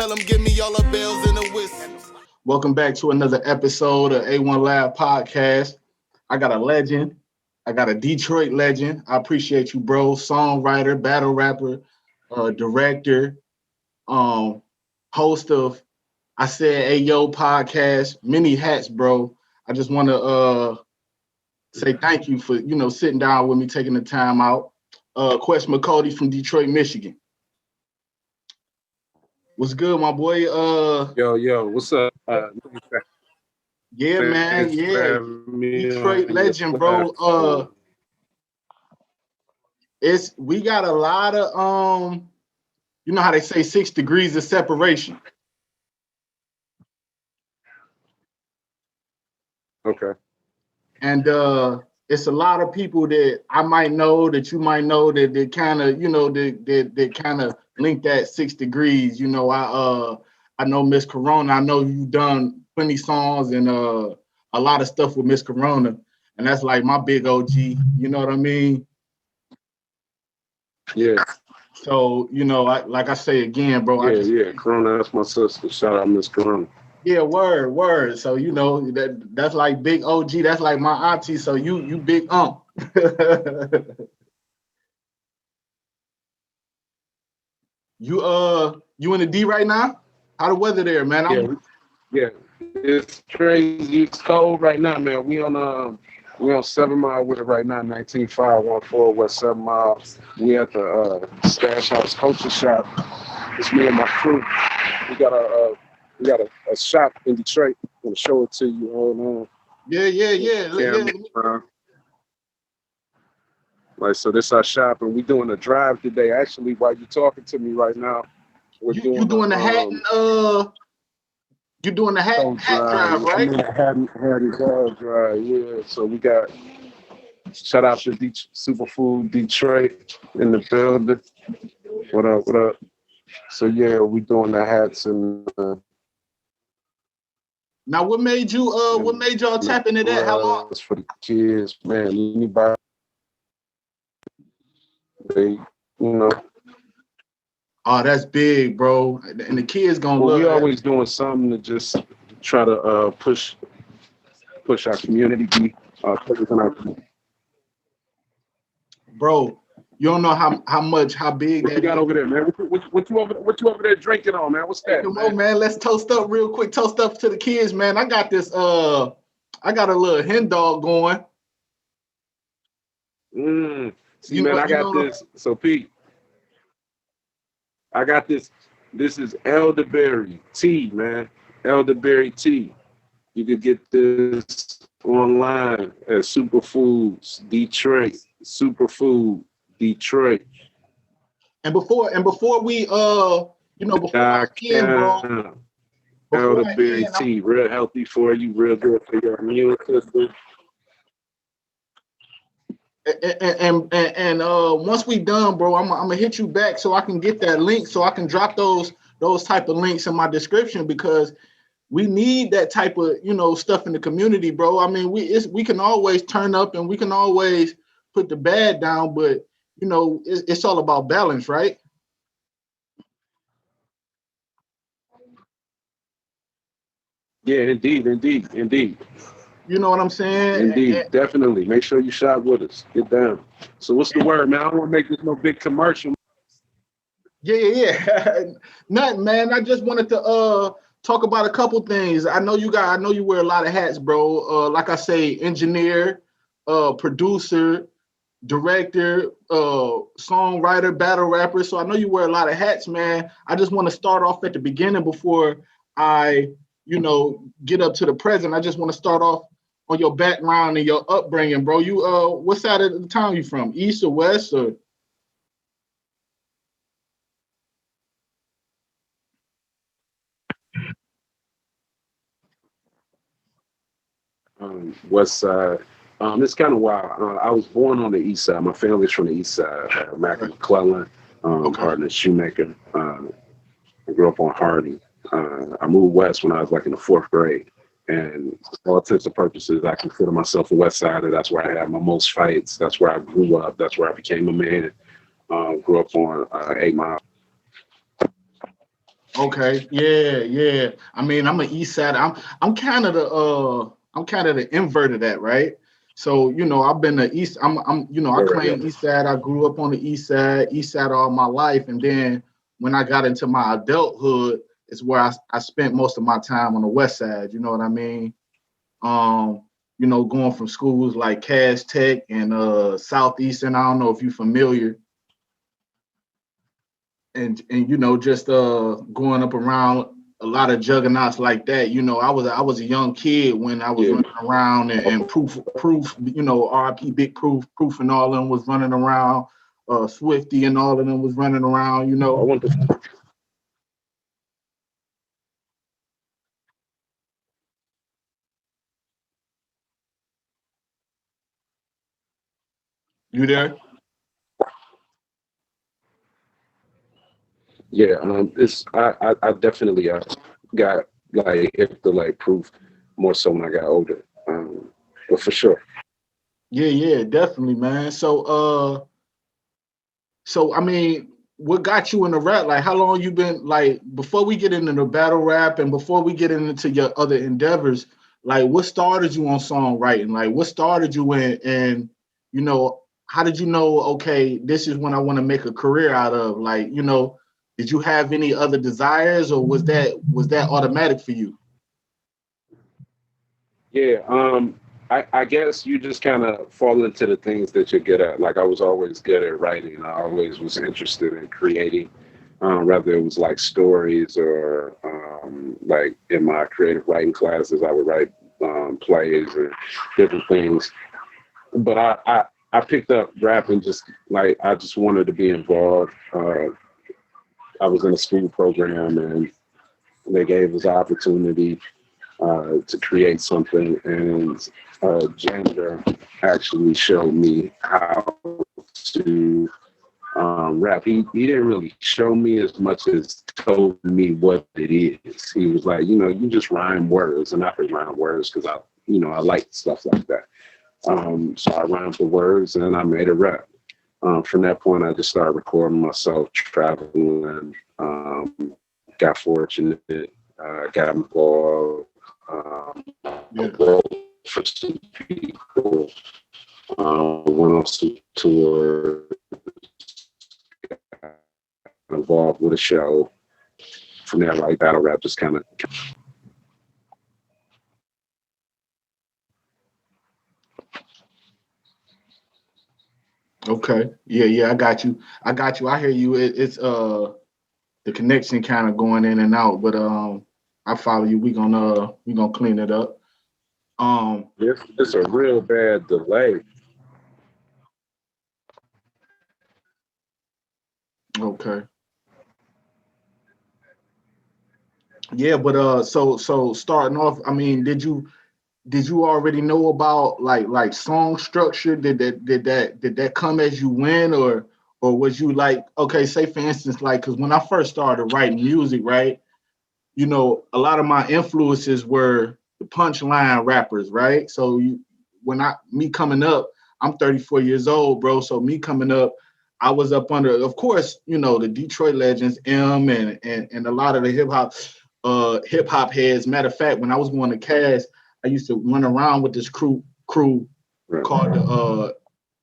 tell them give me all the bells and the whistles. Welcome back to another episode of AyOne Lab Podcast. I got a legend. I got a Detroit legend. I appreciate you, bro. Songwriter, battle rapper, director, host of I Said Ayo podcast, many hats, bro. I just want to say thank you for, sitting down with me, taking the time out. Quest Mcody from Detroit, Michigan. What's good, my boy? Yo, what's up? Yeah, man. Yeah, Detroit legend, bro. We got a lot of you know how they say 6 degrees of separation. Okay. And it's a lot of people that I might know, that you might know, that kind of, that kind of link that 6 degrees. You know, I know Miss Corona. I know you've done plenty songs and a lot of stuff with Miss Corona, and that's like my big OG. You know what I mean? Yeah. So like I say again, bro. Yeah. Corona, that's my sister. Shout out Miss Corona. Yeah, word. So that's like big OG. That's like my auntie. So you big You in the D right now? How the weather there, man? Yeah. It's crazy. It's cold right now, man. We on 7 Mile with it right now, 19514 West 7 Mile. We at the Stash House Culture Shop. It's me and my crew. We got a shop in Detroit. I'm gonna show it to you. Hold on. Yeah. So this our shop, and we doing a drive today. Actually, while you're talking to me right now, you're doing the hat and you're doing the hat drive, right? Hat drive, yeah. So we got shout out to Superfood Detroit in the building. What up? So yeah, we doing the hats and. Now, what made y'all tap into that? How long? It's for the kids, man. Anybody, Oh, that's big, bro. And the kids gonna love. We always doing something to just try to push our community. Bro, you don't know how big what that you got over there, man. What you over there drinking on, man? What's that? Come on, man. Let's toast up real quick. Toast up to the kids, man. I got this. I got a little hen dog going. See, man, I got this. So, Pete, I got this. This is elderberry tea, man. Elderberry tea. You could get this online at Superfoods Detroit. Superfood Detroit. And before we before I end, bro. Elderberry tea, real healthy for you, real good for your immune system. And once we done, bro, I'm gonna hit you back so I can get that link, so I can drop those type of links in my description, because we need that type of stuff in the community, bro. I mean, we can always turn up and we can always put the bad down, but it's all about balance, right? Yeah, indeed. You know what I'm saying? Indeed, definitely. Make sure you shop with us. Get down. So what's the word, man? I don't want to make this no big commercial. Yeah. Nothing, man. I just wanted to talk about a couple things. I know you wear a lot of hats, bro. Like I say, engineer, producer, director, songwriter, battle rapper. So I know you wear a lot of hats, man. I just want to start off at the beginning before I, get up to the present. I just want to start off on your background and your upbringing, bro. You what side of the town you from? East or west or? West side. It's kind of wild. I was born on the east side. My family's from the east side. Mac and McClellan, Hardin Shoemaker. I grew up on Harding. I moved west when I was like in the 4th grade. And for all intents and purposes, I consider myself a West Sider. That's where I had my most fights. That's where I grew up. That's where I became a man. Grew up on 8 Mile. Okay. Yeah, yeah. I mean, I'm an East Side. I'm kind of the invert of that, right? So, I've been the East. I Right, right, yeah. claim East Side. I grew up on the East Side all my life, and then when I got into my adulthood, is where I spent most of my time on the West Side. You know what I mean? Um, going from schools like Cass Tech and Southeastern. I don't know if you're familiar, and just growing up around a lot of juggernauts like that. I was a young kid when I was Yeah. running around, and proof, RP Big Proof and all of them was running around, Swifty and all of them was running around. I want to. You there? Yeah, it's I definitely got like hit the like proof more so when I got older. But for sure. Yeah, yeah, definitely, man. So I mean, what got you in the rap? Like, how long you been like? Before we get into the battle rap and before we get into your other endeavors, like, what started you on songwriting? Like, what started you in? And you know, how did you know? Okay, this is what I want to make a career out of. Like, did you have any other desires, or was that automatic for you? Yeah, I guess you just kind of fall into the things that you're good at. Like I was always good at writing. I always was interested in creating, whether it was like stories or like in my creative writing classes, I would write plays and different things. But I picked up rapping just like I just wanted to be involved. I was in a school program and they gave us opportunity to create something, and janitor actually showed me how to rap. He didn't really show me as much as told me what it is. He was like, you just rhyme words, and I could rhyme words because I like stuff like that. So I rhymed the words and I made a rap. From that point, I just started recording myself, traveling, got fortunate, got involved, Yeah. wrote for some people, went on some tour, involved with a show. From there, like battle rap just kind of. Okay. Yeah, yeah, I got you. I got you. I hear you. It's the connection kind of going in and out, but I follow you. We gonna clean it up. Um, It's a real bad delay. okay. Yeah, but so starting off, I mean, did you already know about like song structure? Did that come as you went, or was you like, okay, say for instance, like, because when I first started writing music, right, a lot of my influences were the punchline rappers, right? So me coming up, I'm 34 years old, bro. So me coming up, I was up under, of course, the Detroit legends, and a lot of the hip hop heads. Matter of fact, when I was going to Cass, I used to run around with this crew Right. called the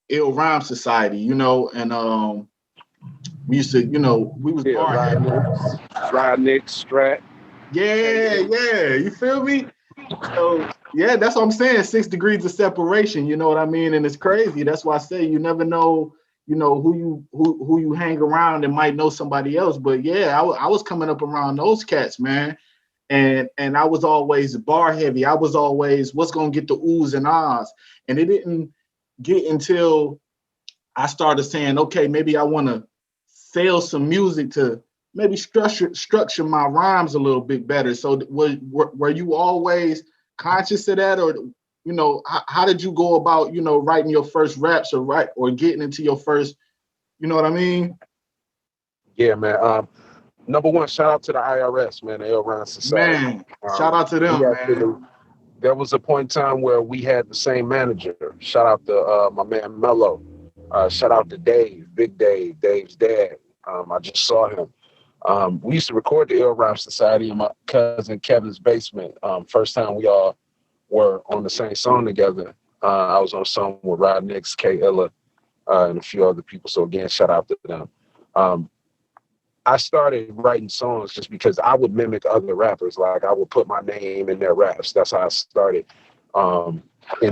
Ill Rhyme Society, and we used to, we was Yeah, bar heavy. Rodnick, Strat. Yeah, yeah. You feel me? So yeah, that's what I'm saying. 6 degrees of separation. You know what I mean? And it's crazy. That's why I say you never know. Who you hang around that might know somebody else. But yeah, I was coming up around those cats, man. And I was always bar heavy. I was always what's gonna get the oohs and ahs. And it didn't get until I started saying, okay, maybe I want to sell some music to maybe structure my rhymes a little bit better. So were you always conscious of that, or how did you go about writing your first raps, or getting into your first, you know what I mean? Yeah, man. Number one, shout out to the IRS, man, the L Ron Society. Man, shout out to We them, man. actually, there was a point in time where we had the same manager. Shout out to my man Mello. Shout out to Dave, Big Dave, Dave's dad. I just saw him. We used to record the Ill Rhyme Society in my cousin Kevin's basement. First time we all were on the same song together. I was on a song with Rod Nix, K Illa, and a few other people. So again, shout out to them. I started writing songs just because I would mimic other rappers. Like I would put my name in their raps. That's how I started. And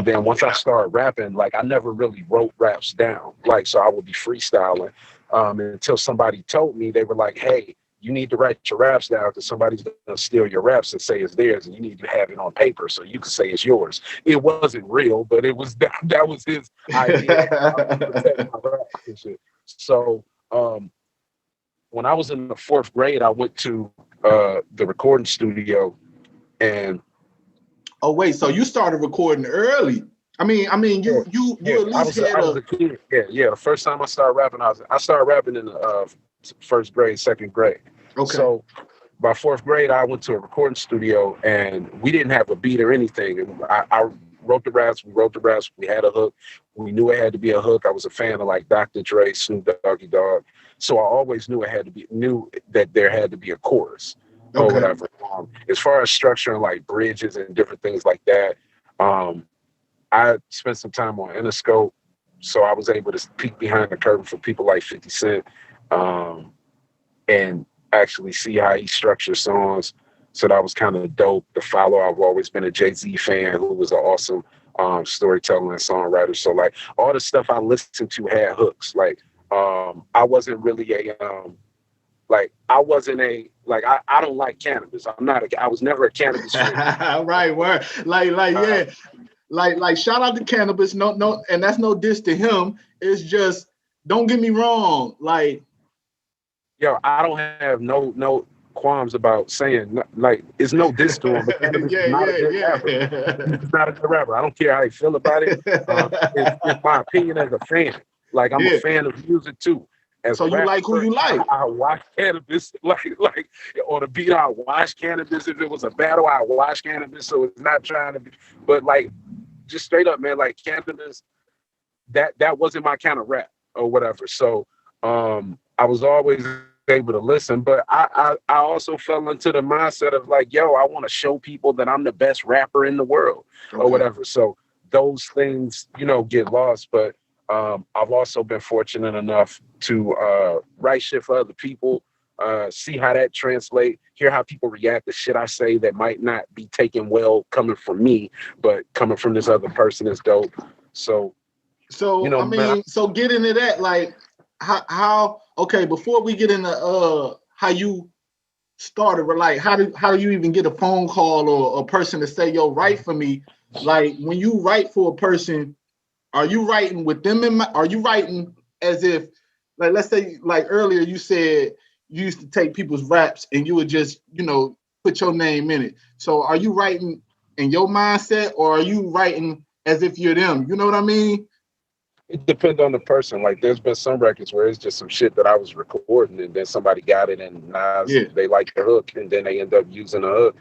then once I started rapping, like I never really wrote raps down. Like, so I would be freestyling until somebody told me, they were like, hey, you need to write your raps down because somebody's going to steal your raps and say it's theirs, and you need to have it on paper so you can say it's yours. It wasn't real, but it was that was his idea. So when I was in the 4th grade, I went to the recording studio, and oh wait, so you started recording early? I mean, you at least had I was a kid. Yeah. The first time I started rapping, I started rapping in the 1st grade, 2nd grade. Okay. So by 4th grade, I went to a recording studio, and we didn't have a beat or anything. And I wrote the raps. We wrote the raps. We had a hook. We knew it had to be a hook. I was a fan of like Dr. Dre, Snoop Doggy Dogg. So I always knew that there had to be a chorus or whatever. As far as structuring like bridges and different things like that, I spent some time on Interscope, so I was able to peek behind the curtain for people like 50 Cent and actually see how he structures songs. So that was kind of dope to follow. I've always been a Jay-Z fan, who was an awesome storyteller and songwriter. So like all the stuff I listened to had hooks. Like I wasn't really I don't like cannabis. I was never a cannabis fan. Right, word. Yeah. Like shout out to cannabis. No, and that's no diss to him. It's just, don't get me wrong. Like, yo, I don't have no qualms about saying like it's no diss to him. He's not a good rapper. I don't care how you feel about it. It's my opinion as a fan. Like I'm a fan of music too. So you like who you like. I watch cannabis, like on the beat. I watch cannabis. If it was a battle, I watch cannabis. So it's not trying to be, but like just straight up, man. Like cannabis, that wasn't my kind of rap or whatever. So I was always able to listen, but I also fell into the mindset of like, yo, I want to show people that I'm the best rapper in the world or whatever. So those things, get lost, but. I've also been fortunate enough to write shit for other people, see how that translates, hear how people react to shit I say that might not be taken well coming from me, but coming from this other person is dope. So I mean, so get into that, like how okay, before we get into how you started, like how do you even get a phone call or a person to say, yo, write for me? Like when you write for a person, are you writing with them in mind? Are you writing as if, like, let's say, like earlier you said you used to take people's raps and you would just, put your name in it. So are you writing in your mindset, or are you writing as if you're them? You know what I mean? It depends on the person. Like there's been some records where it's just some shit that I was recording and then somebody got it and they like the hook and then they end up using the hook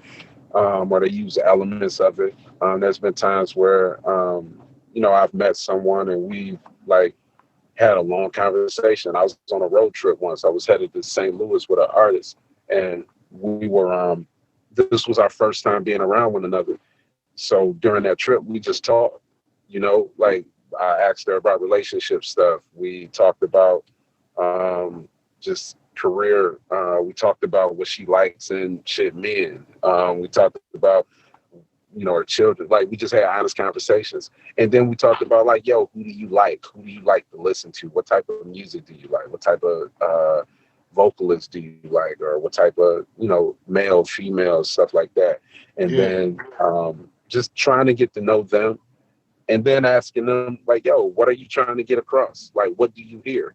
or they use elements of it. There's been times where I've met someone and we like had a long conversation. I was on a road trip once. I was headed to St. Louis with an artist, and we were this was our first time being around one another. So during that trip, we just talked, like I asked her about relationship stuff. We talked about just career. We talked about what she likes in shit men. We talked about her children. Like we just had honest conversations. And then we talked about like, yo, who do you like? Who do you like to listen to? What type of music do you like? What type of vocalist do you like? Or what type of, male, female, stuff like that. And then just trying to get to know them and then asking them like, yo, what are you trying to get across? Like, what do you hear?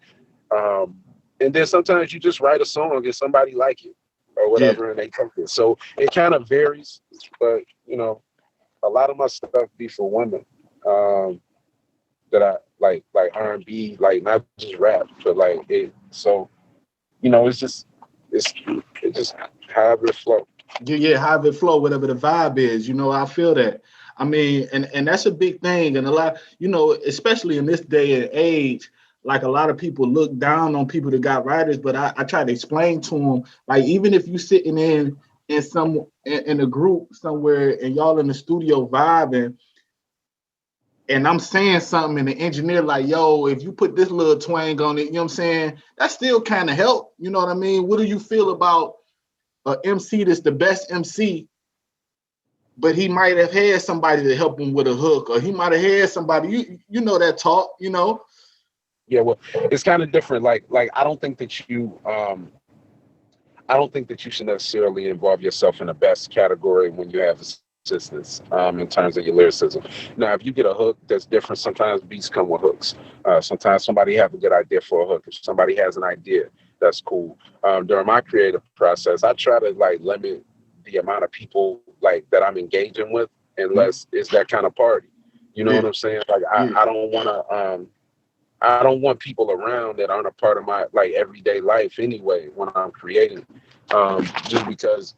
And then sometimes you just write a song and somebody like it or whatever, and they take it. So it kind of varies, but a lot of my stuff be for women that I like R&B, like not just rap, but like it. So it's just however it flow. Yeah, however it flow, whatever the vibe is. I feel that. I mean, and that's a big thing, and a lot, especially in this day and age, like a lot of people look down on people that got writers, but I try to explain to them, like, even if you sitting in a group somewhere and y'all in the studio vibing, and I'm saying something and the engineer like, yo, if you put this little twang on it, you know what I'm saying? That still kind of help. You know what I mean? What do you feel about a MC that's the best MC, but he might have had somebody to help him with a hook, or he might have had somebody, you know that talk, you know? Yeah, well, it's kind of different. Like I don't think that you should necessarily involve yourself in the best category when you have assistance in terms of your lyricism. Now, if you get a hook that's different, sometimes beats come with hooks. Sometimes somebody have a good idea for a hook. If somebody has an idea, that's cool. During my creative process, I try to like limit the amount of people like that I'm engaging with, unless it's that kind of party. You know what I'm saying? Like I don't want to. I don't want people around that aren't a part of my like everyday life anyway when I'm creating. Just because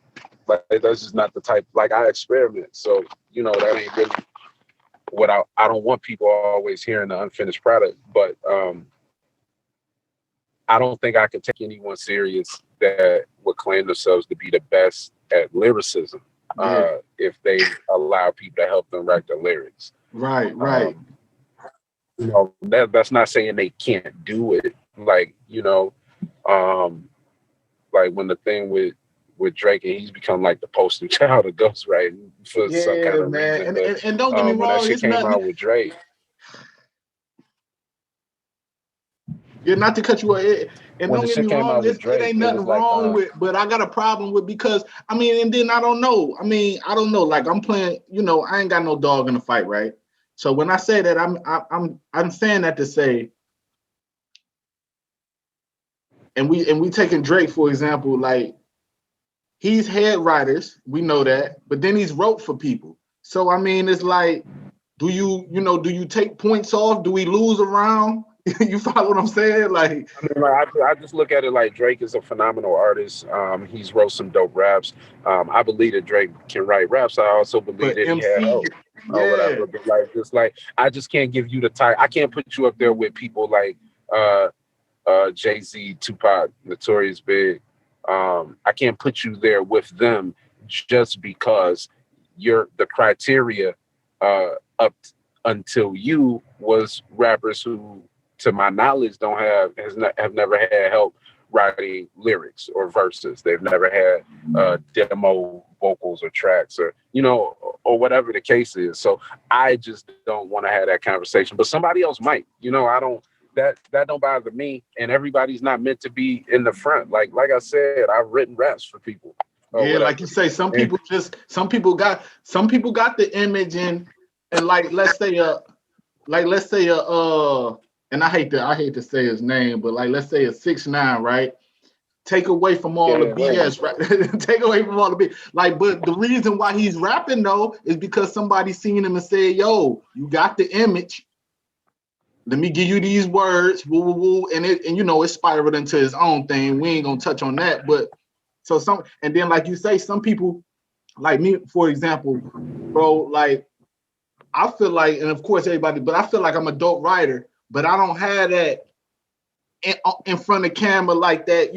like that's just not the type, like I experiment. So, you know, that ain't really what I don't want people always hearing the unfinished product, but I don't think I could take anyone serious that would claim themselves to be the best at lyricism if they allow people to help them write the lyrics. Right. You know, that's not saying they can't do it. Like, you know, like when the thing with Drake, and he's become like the poster child of ghostwriting for some kind of man. reason. But And don't get me when that wrong, shit it's came nothing. out with Drake, Yeah, not to cut you off. And when don't the get me shit came wrong, out with it Drake, ain't it nothing was like, wrong with, but I got a problem with, because I mean, and then I don't know. I mean, I don't know. Like I'm playing, you know, I ain't got no dog in the fight, right? So when I say that, I'm saying that to say, and we taking Drake for example, like he's head writers, we know that, but then he's wrote for people. So I mean, it's like, do you take points off? Do we lose around? You follow what I'm saying? Like, I mean, like, I just look at it like Drake is a phenomenal artist. He's wrote some dope raps. I believe that Drake can write raps. I also believe but that he had MC, help or yeah, whatever. But like, just like, I just can't give you the type. I can't put you up there with people like Jay-Z, Tupac, Notorious Big. I can't put you there with them just because the criteria up until you was rappers who, to my knowledge, have never had help writing lyrics or verses. They've never had demo vocals or tracks, or or whatever the case is. So I just don't want to have that conversation. But somebody else might. I don't. That don't bother me. And everybody's not meant to be in the front. Like I said, I've written raps for people. Yeah, like you say, some people got the image, and like let's say and I hate to say his name, but like let's say a 6ix9ine, right? Take away from all the BS, right? Take away from all the BS. Like, but the reason why he's rapping though is because somebody seen him and said, "Yo, you got the image. Let me give you these words." Woo, woo, woo. And it spiraled into his own thing. We ain't gonna touch on that, but so and then like you say, some people like me, for example, bro, like I feel like, and of course everybody, but I feel like I'm a dope writer, but I don't have that in front of camera like that.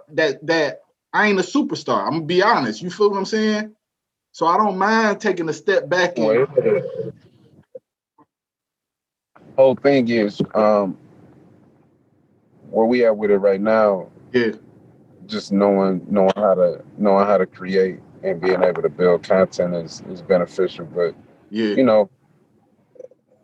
That I ain't a superstar. I'm gonna be honest. You feel what I'm saying? So I don't mind taking a step back and. Whole thing is, where we at with it right now. Yeah. Just knowing how to create and being able to build content is beneficial. But yeah.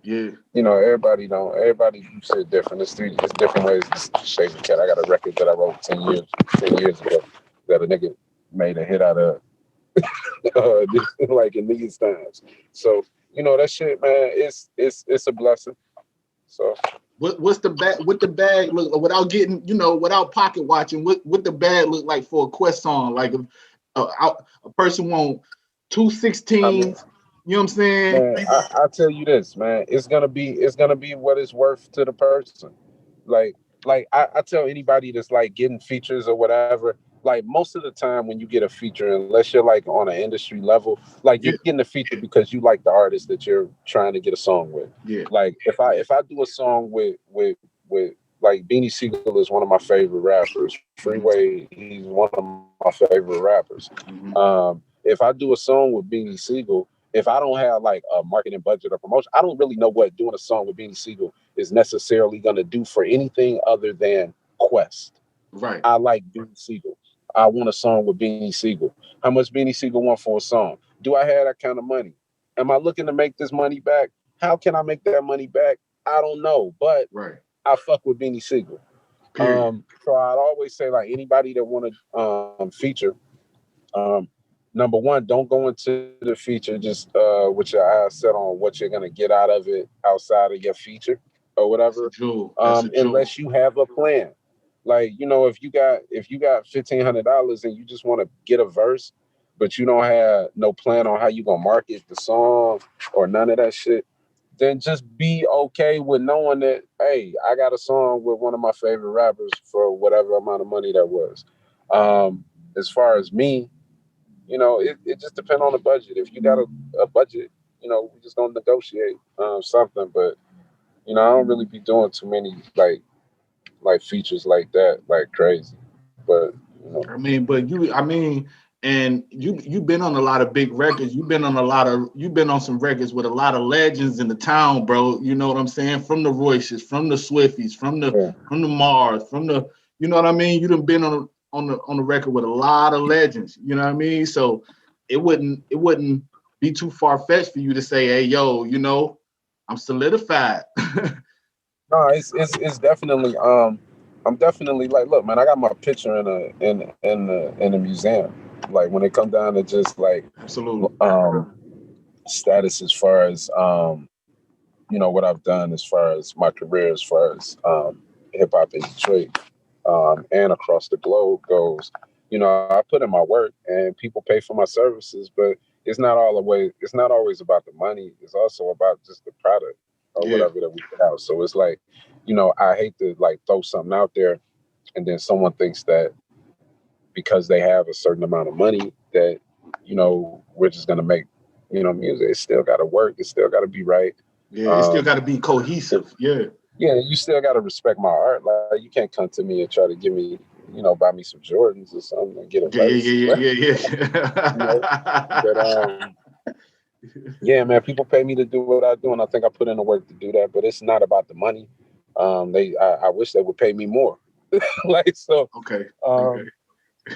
Everybody do shit different. It's different ways to shape the cat. I got a record that I wrote 10 years ago that a nigga made a hit out of like in these times. So that shit, man, it's a blessing. So what's the bag look without getting, without pocket watching, what the bag look like for a Quest song? Like a person want 216s, you know what I'm saying? Man, I tell you this, man, it's gonna be what it's worth to the person. Like I tell anybody that's like getting features or whatever, like most of the time when you get a feature, unless you're like on an industry level, like you're getting a feature because you like the artist that you're trying to get a song with. Yeah. Like if I do a song with like Beanie Siegel is one of my favorite rappers. Freeway, he's one of my favorite rappers. If I do a song with Beanie Siegel, if I don't have like a marketing budget or promotion, I don't really know what doing a song with Beanie Siegel is necessarily going to do for anything other than Quest. Right. I like Beanie Siegel. I want a song with Beanie Siegel. How much Beanie Siegel want for a song? Do I have that kind of money? Am I looking to make this money back? How can I make that money back? I don't know, but right. I fuck with Beanie Siegel. So I'd always say, like, anybody that want to feature, number one, don't go into the feature just with your eyes set on what you're gonna get out of it outside of your feature or whatever. Unless you have a plan. Like, you know, if you got $1,500 and you just want to get a verse, but you don't have no plan on how you gonna market the song or none of that shit, then just be okay with knowing that, hey, I got a song with one of my favorite rappers for whatever amount of money that was. As far as me, you know, it just depends on the budget. If you got a budget, you know, we just gonna negotiate something. But, you know, I don't really be doing too many like features like that, like crazy. But, you know. And you've been on a lot of big records. You've been on some records with a lot of legends in the town, bro. You know what I'm saying? From the Royces, from the Swifties, from the Mars, from the, you know what I mean? You done been on the record with a lot of legends. You know what I mean? So it wouldn't be too far-fetched for you to say, hey, yo, you know, I'm solidified. No, it's definitely I'm definitely like, look, man, I got my picture in a museum. Like, when it comes down to just like absolutely status as far as you know, what I've done as far as my career, as far as hip hop in Detroit and across the globe goes, you know, I put in my work and people pay for my services, but it's not always about the money. It's also about just the product or whatever that we put out. So it's like, you know, I hate to like throw something out there and then someone thinks that because they have a certain amount of money that, you know, we're just gonna make, you know, music. It still gotta work. It still gotta be right. Yeah, it still gotta be cohesive. Yeah. Yeah, you still gotta respect my art. Like, you can't come to me and try to give me, you know, buy me some Jordans or something and get a verse. Yeah. You know? But yeah, man, people pay me to do what I do, and I think I put in the work to do that. But it's not about the money. I wish they would pay me more. Like, so. Okay.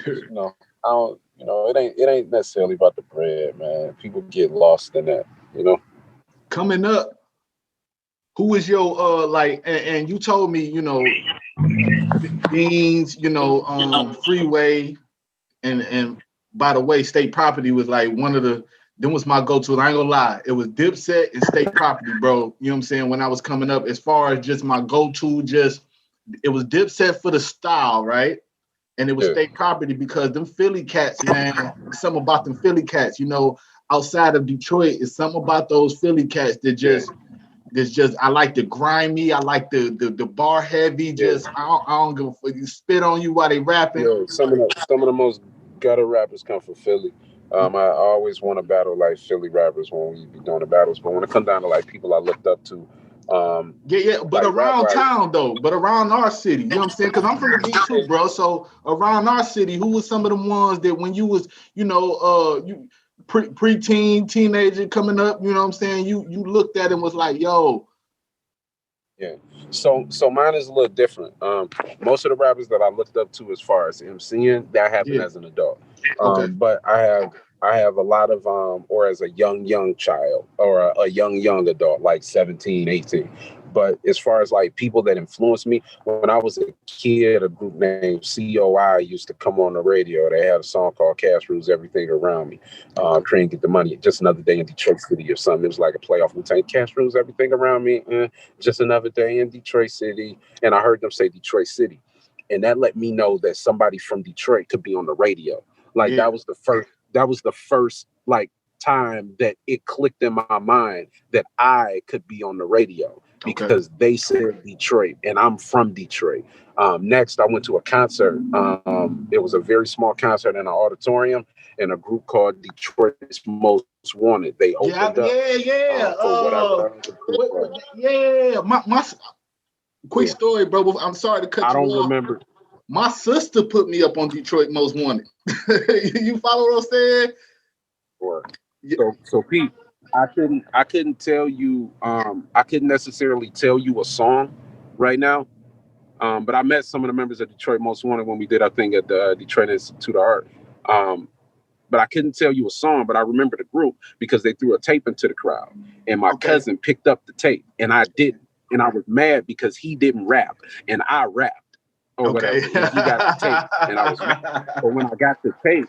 You know, I don't. You know, it ain't necessarily about the bread, man. People get lost in that. You know. Coming up, who is your like? And you told me, you know, Beans, you know, Freeway, and by the way, State Property was like one of the. Then was my go-to. I ain't gonna lie, it was Dipset and State Property, bro. You know what I'm saying? When I was coming up, as far as just my go-to, it was Dipset for the style, right? And it was State Property because them Philly cats, man, something about them Philly cats, you know, outside of Detroit, it's something about those Philly cats that just, I like the grimy, I like the bar heavy, I don't give a fuck. You spit on you while they rapping. Yeah, some of the most gutter rappers come from Philly. I always want to battle like Philly rappers when we be doing the battles, but when it comes down to like people I looked up to, but like around town though, but around our city, you know what I'm saying? Because I'm from the D too, bro. So around our city, who was some of the ones that when you was, you know, you preteen, teenager coming up, you know what I'm saying? You looked at it and was like, yo. Yeah. So mine is a little different. Most of the rappers that I looked up to as far as emceeing, that happened as an adult. But I have a lot of or as a young child or a young adult, like 17, 18. But as far as like people that influenced me, when I was a kid, a group named COI used to come on the radio. They had a song called Cash Rules Everything Around Me. Couldn't get the money. Just another day in Detroit City or something. It was like a playoff Wu-Tang. Cash Rules Everything Around Me. Just another day in Detroit City. And I heard them say Detroit City. And that let me know that somebody from Detroit could be on the radio. Like that was the first like time that it clicked in my mind that I could be on the radio because they said Detroit and I'm from Detroit. Next, I went to a concert. It was a very small concert in an auditorium and a group called Detroit's Most Wanted. They opened up for whatever. quick Yeah. story, bro. I'm sorry to cut I you don't off. remember. My sister put me up on Detroit Most Wanted. You follow what I'm saying? Or Yeah. so Pete, I couldn't tell you I couldn't necessarily tell you a song right now. But I met some of the members of Detroit Most Wanted when we did our thing at the Detroit Institute of Art. But I couldn't tell you a song, but I remember the group because they threw a tape into the crowd. And my cousin picked up the tape and I didn't. And I was mad because he didn't rap and I rapped or whatever. And he got the tape and I was mad. But when I got the tape,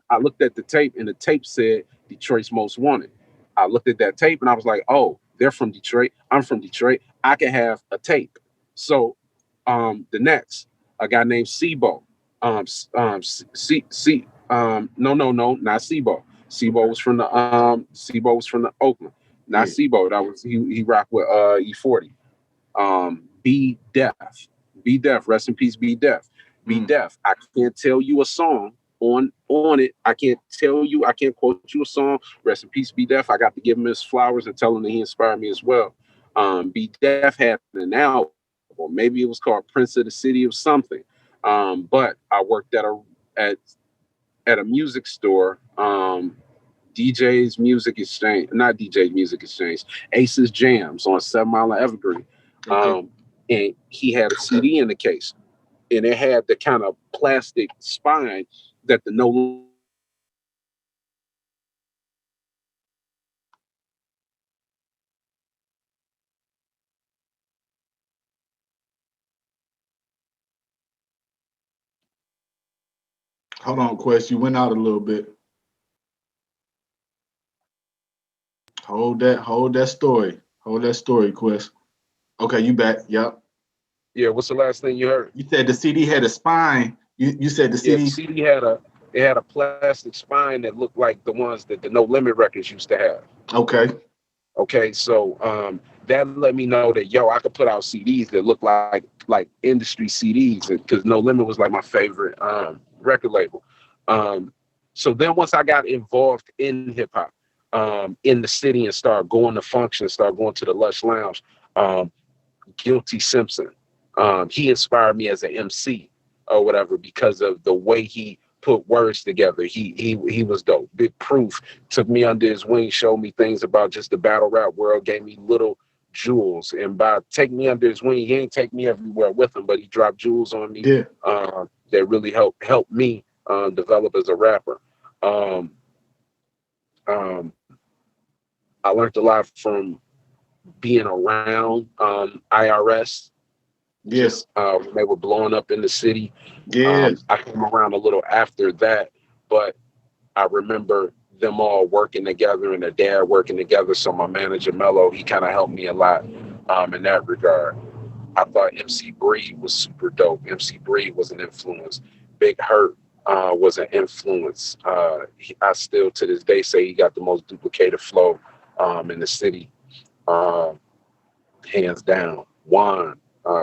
I looked at the tape and the tape said Detroit's Most Wanted. I looked at that tape and I was like, oh, they're from Detroit. I'm from Detroit. I can have a tape. So the next, a guy named Sebo. No, not Sebo. Sebo was from the Oakland. Not Sebo. That was he rocked with E40. Be Def. Be Def. Rest in peace, Be Def. Be Def. I can't tell you a song on it. I can't quote you a song. Rest in peace, Be Def. I got to give him his flowers and tell him that he inspired me as well. Be Def had an album, or maybe it was called Prince of the City of something. But I worked at a music store, DJ's Music Exchange, not DJ's Music Exchange, Ace's Jams on 7 Mile and Evergreen. And he had a CD in the case, and it had the kind of plastic spine that the no. Hold on, Quest. You went out a little bit. Hold that story. Hold that story, Quest. Okay, you back. Yep. Yeah, what's the last thing you heard? You said the CD had a spine. You said the Yeah, CD. the CD had a plastic spine that looked like the ones that the No Limit records used to have. Okay, so that let me know that I could put out CDs that look like industry CDs, because No Limit was like my favorite record label. So then once I got involved in hip hop in the city and started going to functions, started going to the Lush Lounge, Guilty Simpson, he inspired me as an MC or whatever because of the way he put words together. He was dope. Big Proof took me under his wing, showed me things about just the battle rap world, gave me little jewels. And by taking me under his wing, he ain't take me everywhere with him, but he dropped jewels on me that really helped me develop as a rapper. I learned a lot from being around IRS. Just when they were blowing up in the city. I came around a little after that, but I remember them all working together and their dad working together. So my manager Mello, he kind of helped me a lot in that regard. I thought MC Breed was super dope. MC Breed was an influence. Big Hurt was an influence. I still to this day say he got the most duplicated flow in the city, hands down. Juan,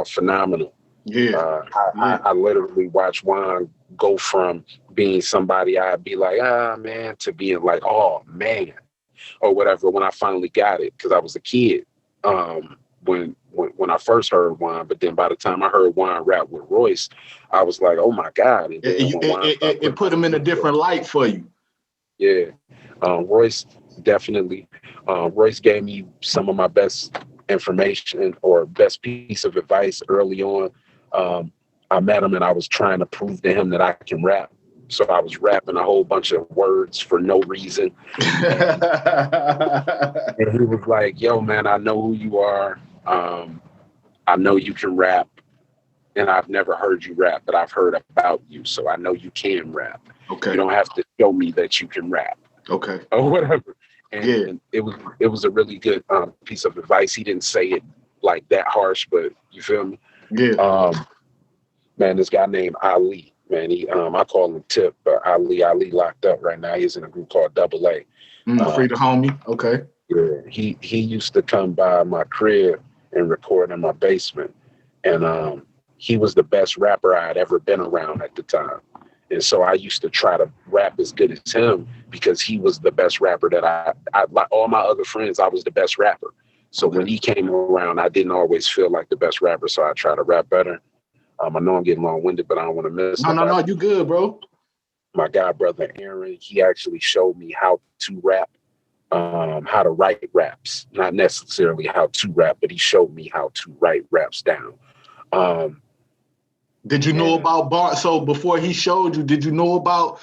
phenomenal. I literally watched Juan go from being somebody I'd be like, man, to being like, oh man, or whatever when I finally got it, because I was a kid when I first heard Juan. But then by the time I heard Juan rap with Royce, I was like, oh my God. And then it put him in a different light for you. Yeah. Royce definitely. Royce gave me some of my best information or best piece of advice early on. I met him and I was trying to prove to him that I can rap. So I was rapping a whole bunch of words for no reason. And he was like, yo, man, I know who you are. I know you can rap. And I've never heard you rap, but I've heard about you. So I know you can rap. Okay. You don't have to show me that you can rap. Okay. Or whatever. And it was a really good piece of advice. He didn't say it like that harsh, but you feel me? Yeah. Man, this guy named Ali, man, I call him Tip, but Ali locked up right now. He's in a group called Double A. Free the homie. Okay. Yeah, he used to come by my crib and record in my basement, and he was the best rapper I had ever been around at the time. And so I used to try to rap as good as him because he was the best rapper that I like all my other friends, I was the best rapper. So when he came around, I didn't always feel like the best rapper, so I try to rap better. I know I'm getting long-winded, but I don't want to miss nobody. No, you good, bro. My god brother Aaron, he actually showed me how to rap, how to write raps. Not necessarily how to rap, but he showed me how to write raps down. Did you know about bars? So before he showed you, did you know about,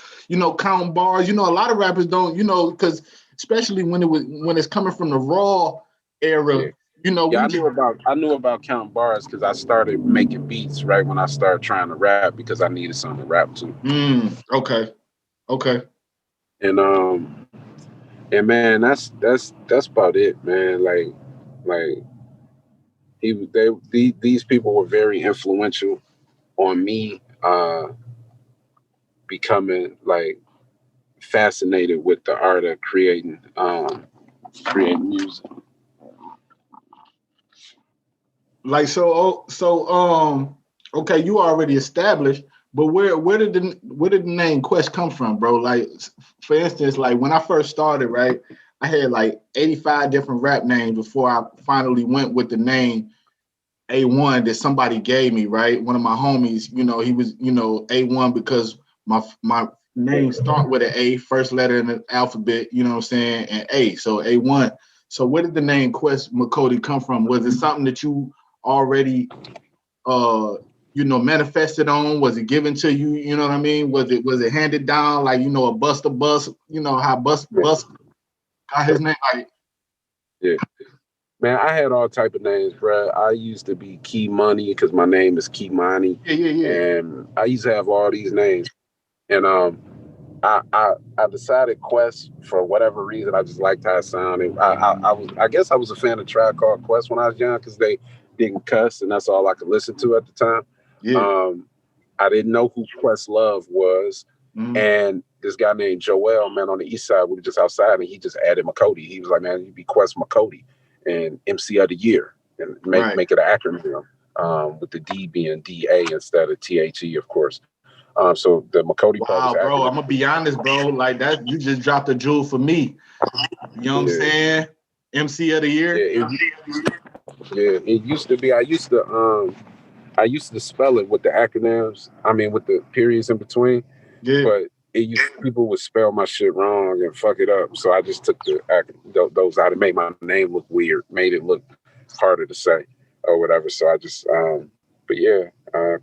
counting bars? A lot of rappers don't, because especially when it's coming from the raw era, I knew about counting bars because I started making beats right when I started trying to rap because I needed something to rap to. Okay. And man, that's about it, man. These people were very influential on me becoming like fascinated with the art of creating music. Okay, you already established, but where did the name Quest come from, bro? Like, for instance, like when I first started, right, I had like 85 different rap names before I finally went with the name AyOne that somebody gave me, right? One of my homies, he was, AyOne because my name start with an A, first letter in the alphabet, you know what I'm saying, and A, so AyOne. So where did the name Quest Mcody come from? Was it something that you already manifested on? Was it given to you? You know what I mean? Was it handed down like, a Buster Bus, how Bus got his name? Like, yeah. Man, I had all type of names, bro. I used to be Key Money because my name is Key Money. Yeah. And I used to have all these names. And I decided Quest for whatever reason. I just liked how it sounded. I guess I was a fan of Tribe Called Quest when I was young because they didn't cuss, and that's all I could listen to at the time. Yeah. I didn't know who Questlove was. Mm-hmm. And this guy named Joel, man, on the east side, we were just outside, and he just added Mcody. He was like, man, you'd be Quest Mcody and MC of the Year, and make it an acronym with the D being DA instead of THE, of course. So the Mcody part is bro, I'm gonna be honest, bro. Like that, you just dropped a jewel for me. You know what I'm saying? MC of the Year. It used to be. I used to spell it with the acronyms. I mean, with the periods in between. Yeah. But people would spell my shit wrong and fuck it up. So I just took those out and made my name look weird, made it look harder to say or whatever. So I just,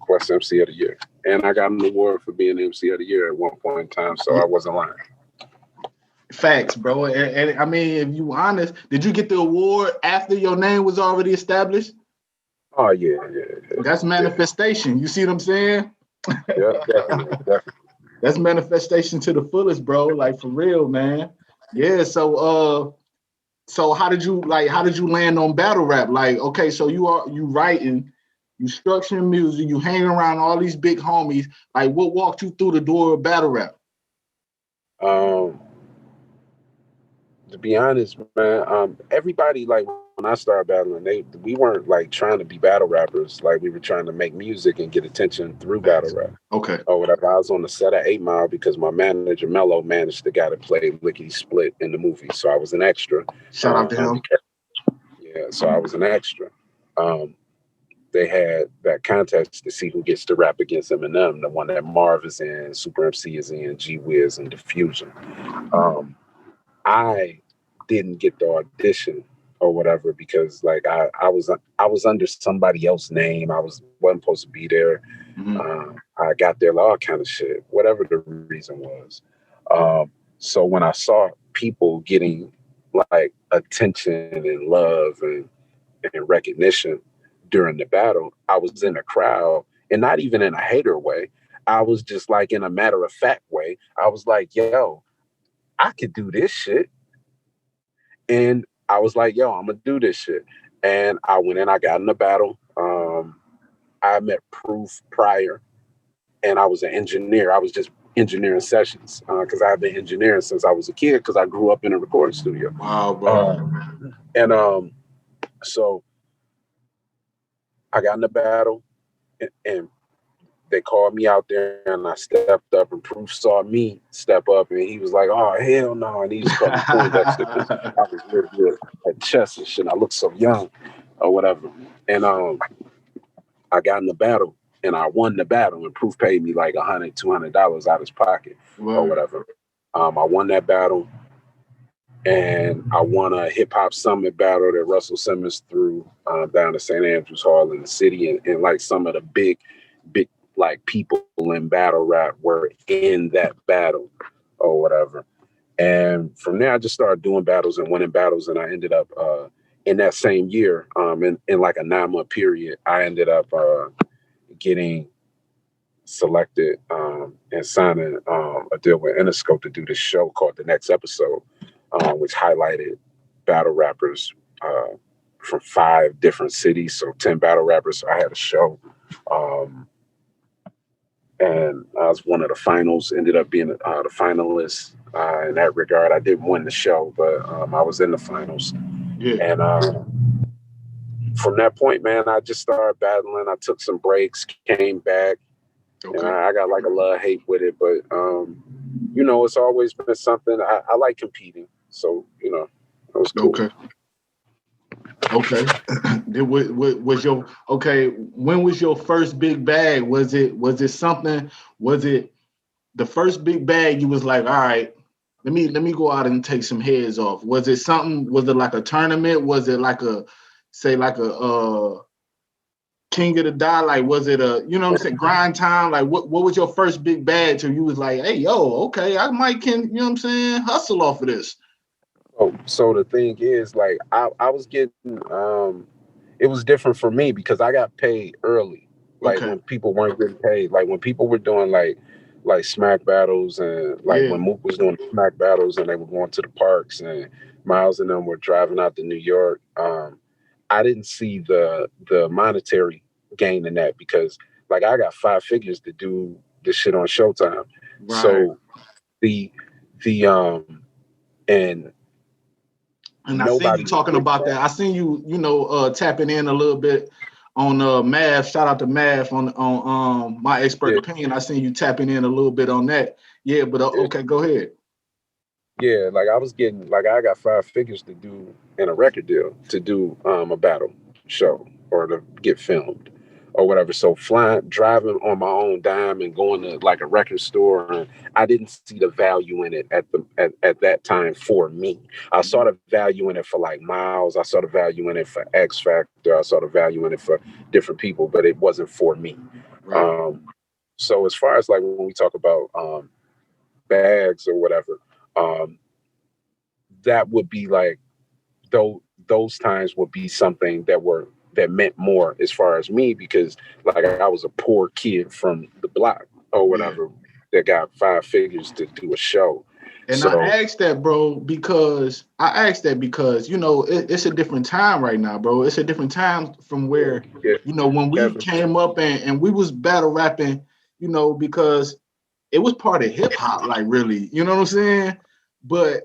Quest MC of the Year. And I got an award for being MC of the Year at one point in time. So I wasn't lying. Facts, bro. And I mean, if you honest, did you get the award after your name was already established? Oh, yeah. That's manifestation. You see what I'm saying? Yeah, definitely. That's manifestation to the fullest, bro. Like for real, man. Yeah. So how did you land on battle rap? Like, okay, so you writing, you structuring music, you hanging around all these big homies. Like, what walked you through the door of battle rap? To be honest, man, everybody, like when I started battling, we weren't like trying to be battle rappers. Like we were trying to make music and get attention through battle rap. Okay. Or whatever. I was on the set of 8 Mile because my manager Mello managed the guy that played Lickety Split in the movie. So I was an extra. Shout out to him. Yeah, so I was an extra. They had that contest to see who gets to rap against Eminem, the one that Marv is in, Super MC is in, G Wiz, and Diffusion. I didn't get the audition or whatever because like I was under somebody else's name. I wasn't supposed to be there. Mm-hmm. I got there all kind of shit, whatever the reason was. So when I saw people getting like attention and love and recognition during the battle, I was in a crowd, and not even in a hater way. I was just like in a matter of fact way. I was like, yo, I could do this shit. And I was like, yo, I'm gonna do this shit. And I went in, I got in the battle. I met Proof prior, and I was an engineer. I was just engineering sessions because I've been engineering since I was a kid because I grew up in a recording studio. Wow, bro. So I got in the battle, and they called me out there, and I stepped up, and Proof saw me step up, and he was like, "Oh, hell no!" And he just called me Poindexter because I was real good at chess and shit. I looked so young, or whatever. And I got in the battle, and I won the battle, and Proof paid me like $100-$200 out of his pocket, or whatever. I won that battle, and I won a hip hop summit battle that Russell Simmons threw down to St. Andrews Hall in the city, and like some of the big like people in battle rap were in that battle or whatever. And from there, I just started doing battles and winning battles, and I ended up in that same year, in like a 9-month period, I ended up getting selected and signing a deal with Interscope to do this show called The Next Episode, which highlighted battle rappers from 5 different cities, so 10 battle rappers. So I had a show, and I was one of the finals, ended up being the finalist in that regard. I didn't win the show, but I was in the finals. Yeah. And from that point, man, I just started battling. I took some breaks, came back, and I got like a love-hate with it. But, you know, it's always been something. I like competing. So, you know, it was cool. Okay. Was your when was your first big bag? Was it the first big bag you was like, all right, let me go out and take some heads off? Was it like a tournament? Was it like a King of the Dot? Like, was it a, you know what I'm saying, grind time? Like, what was your first big bag till you was like, hey, yo, okay, I might you know what I'm saying, hustle off of this? So the thing is, like, I was getting, it was different for me because I got paid early. Like when people weren't getting paid, like when people were doing like smack battles, and like when Mook was doing smack battles and they were going to the parks, and Miles and them were driving out to New York. I didn't see the monetary gain in that because like I got 5 figures to do this shit on Showtime. Right. So the and I seen you talking about that. I seen you, tapping in a little bit on Mav. Shout out to Mav on My Expert Opinion. I seen you tapping in a little bit on that. Yeah, but okay, go ahead. Yeah, like I was getting, like I got 5 figures to do in a record deal to do a battle show or to get filmed or whatever. So driving on my own dime and going to like a record store, and I didn't see the value in it at that time for me. I saw the value in it for like Miles. I saw the value in it for X Factor. I saw the value in it for different people, but it wasn't for me. Right. So as far as like when we talk about bags or whatever, that would be like those times would be something that meant more as far as me, because like I was a poor kid from the block or whatever that got 5 figures to do a show. And so, I asked that, bro, because you know it's a different time right now, bro. It's a different time from where you know when we came up and we was battle rapping, you know, because it was part of hip hop, like really, you know what I'm saying? But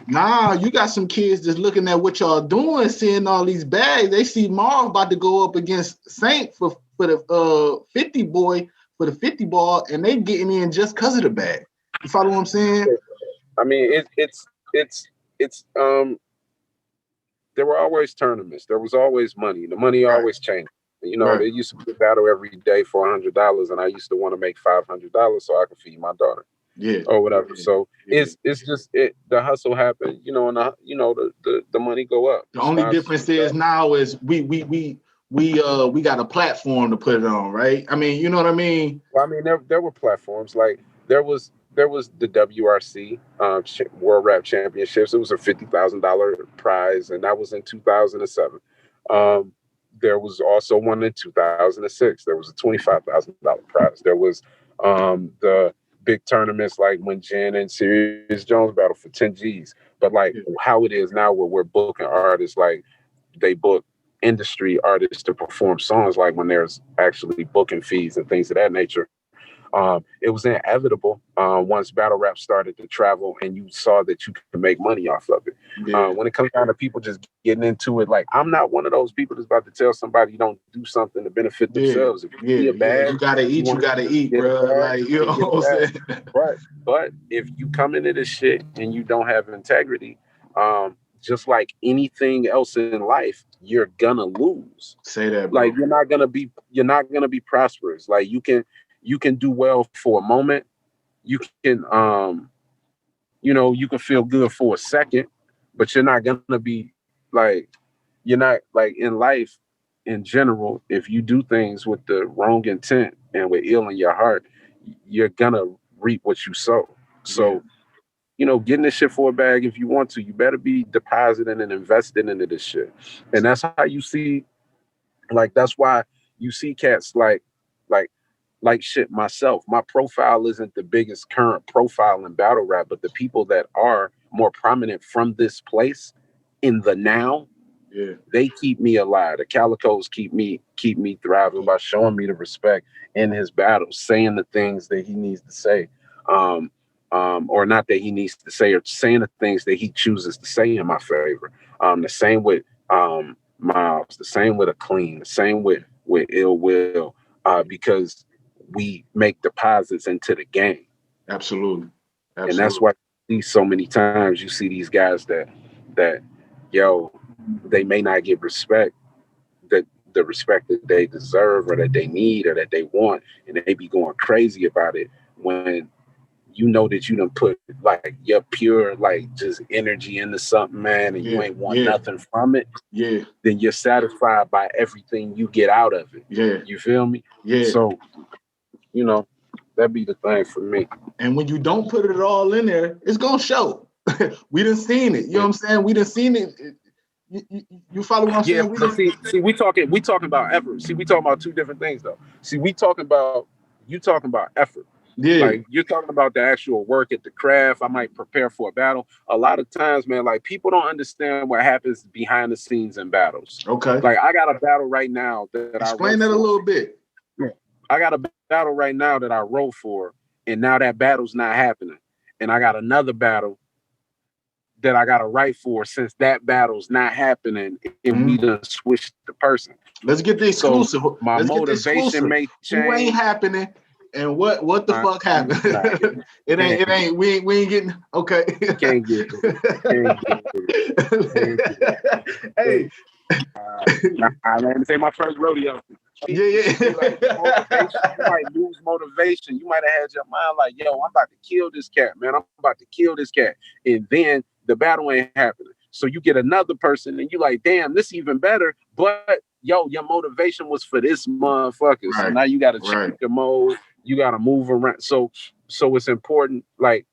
nah, you got some kids just looking at what y'all doing, seeing all these bags. They see Marv about to go up against Saint for the 50 boy for the 50 ball, and they getting in just because of the bag. You follow what I'm saying? I mean, it's there were always tournaments. There was always money. The money always changed. You know, they used to be a battle every day for $100, and I used to want to make $500 so I could feed my daughter. Or whatever. So it's just the hustle happened, you know, and the money go up. The only difference is now is we got a platform to put it on, right? I mean, you know what I mean? Well, I mean, there were platforms. Like there was the WRC World Rap Championships. It was a $50,000 prize, and that was in 2007. There was also one in 2006. There was a $25,000 prize. There was the big tournaments like when Jen and Serious Jones battled for 10 G's. But like how it is now where we're booking artists, like they book industry artists to perform songs, like when there's actually booking fees and things of that nature. It was inevitable once battle rap started to travel and you saw that you could make money off of it. When it comes down to people just getting into it, like I'm not one of those people that's about to tell somebody don't do something to benefit themselves. If you see a bag, you gotta eat, you gotta eat, bro. Like, you know what I'm saying? But if you come into this shit and you don't have integrity, just like anything else in life, you're gonna lose. Say that, bro. Like you're not gonna be prosperous. Like you can do well for a moment. You can you can feel good for a second, but you're not gonna be like, you're not like in life in general. If you do things with the wrong intent and with ill in your heart, you're gonna reap what you sow. So getting this shit for a bag, if you want to, you better be depositing and investing into this shit. And that's how you see, like, that's why you see cats like shit. Myself, my profile isn't the biggest current profile in battle rap, but the people that are more prominent from this place in the now, they keep me alive. The Calicos keep me thriving by showing me the respect in his battles, saying the things that he needs to say. Or not that he needs to say, or saying the things that he chooses to say in my favor. The same with Miles, the same with a clean, the same with Ill Will, because we make deposits into the game. Absolutely. And that's why you see so many times you see these guys that they may not get respect, that the respect that they deserve or that they need or that they want, and they be going crazy about it when you know that you done put like your pure like just energy into something, man, and you ain't want nothing from it. Then you're satisfied by everything you get out of it. You feel me? So that'd be the thing for me. And when you don't put it all in there, it's gonna show. We done seen it. You know what I'm saying? We done seen it. You follow what I'm saying? See, we talking about effort. See, we talking about two different things though. See, you talking about effort. Like you're talking about the actual work at the craft. I might prepare for a battle. A lot of times, man, like people don't understand what happens behind the scenes in battles. Okay. Like I got a battle right now that explain that a little bit. I got a battle right now that I wrote for, and now that battle's not happening. And I got another battle that I got to write for since that battle's not happening, and we done switched the person. Let's get the exclusive. So my motivation may change. Who ain't happening, and what the fuck happened? It ain't. We ain't getting. Okay. Can't get it. Hey. Let me say my first rodeo. You might lose motivation. You might have had your mind like, yo, I'm about to kill this cat, man. I'm about to kill this cat. And then the battle ain't happening. So you get another person and you like, damn, this even better. But yo, your motivation was for this motherfucker. Right. So now you got to change the mode. You got to move around. So it's important, like,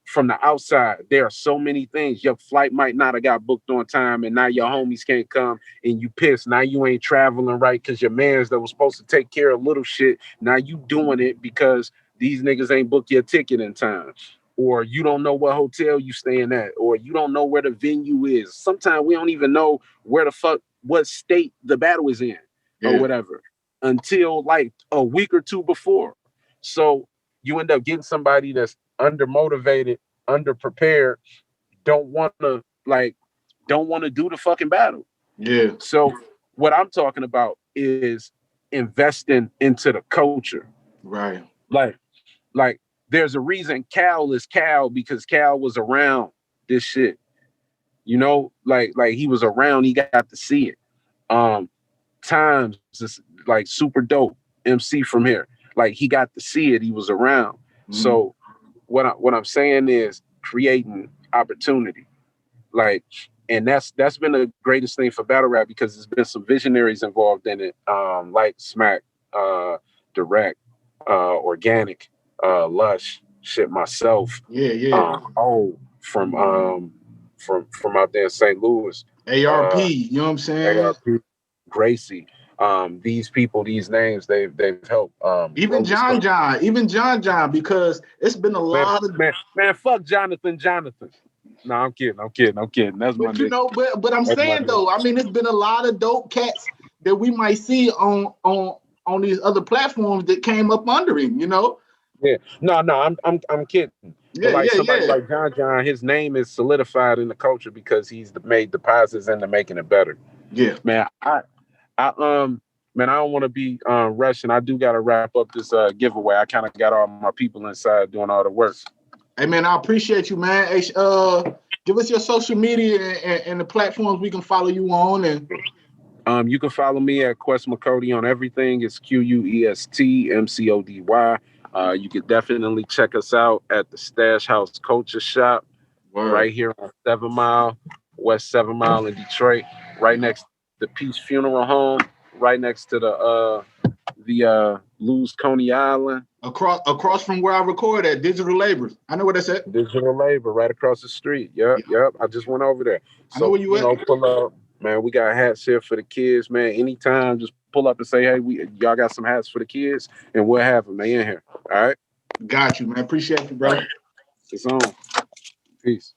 from the outside, there are so many things. Your flight might not have got booked on time, and now your homies can't come, and you pissed. Now you ain't traveling right because your mans that was supposed to take care of little shit, now you doing it because these niggas ain't booked your ticket in time. Or you don't know what hotel you staying at, or you don't know where the venue is. Sometimes we don't even know what state the battle is in, or whatever, until like a week or two before. So you end up getting somebody that's undermotivated, underprepared, don't want to do the fucking battle. So what I'm talking about is investing into the culture. Right. Like there's a reason Cal is Cal, because Cal was around this shit. Like he was around, he got to see it. Times is like super dope MC from here. Like he got to see it, he was around. So what I'm saying is creating opportunity. Like, and that's been the greatest thing for battle rap, because there's been some visionaries involved in it, like Smack, Direct, Organic, Lush, shit, myself. From out there in St. Louis. ARP, you know what I'm saying? ARP, Gracie. These people, these names, they've helped. Even John, because it's been a lot of man. Fuck Jonathan. No, I'm kidding. That's my nigga. But I'm saying though, I mean, it's been a lot of dope cats that we might see on these other platforms that came up under him. Yeah. No, I'm kidding. But Yeah, like yeah, somebody yeah. like John, his name is solidified in the culture because he's made deposits into making it better. Yeah. Man, man, I don't want to be rushing. I do gotta wrap up this giveaway. I kind of got all my people inside doing all the work. Hey man, I appreciate you, man. Hey, give us your social media and the platforms we can follow you on. And You can follow me at Quest Mcody on everything. It's QUEST MCODY. You can definitely check us out at the Stash House Culture Shop right here on 7 Mile, West 7 Mile in Detroit, right next to the Peace Funeral Home, right next to the Luz Coney Island. across from where I record at Digital Labor. I know where that's at. Digital Labor right across the street. Yep. I just went over there. I know So, where you at. pull up. Man, we got hats here for the kids, man. Anytime, just pull up and say, hey, y'all got some hats for the kids, and we'll have them. They in here. All right? Got you, man. Appreciate you, bro. It's on. Peace.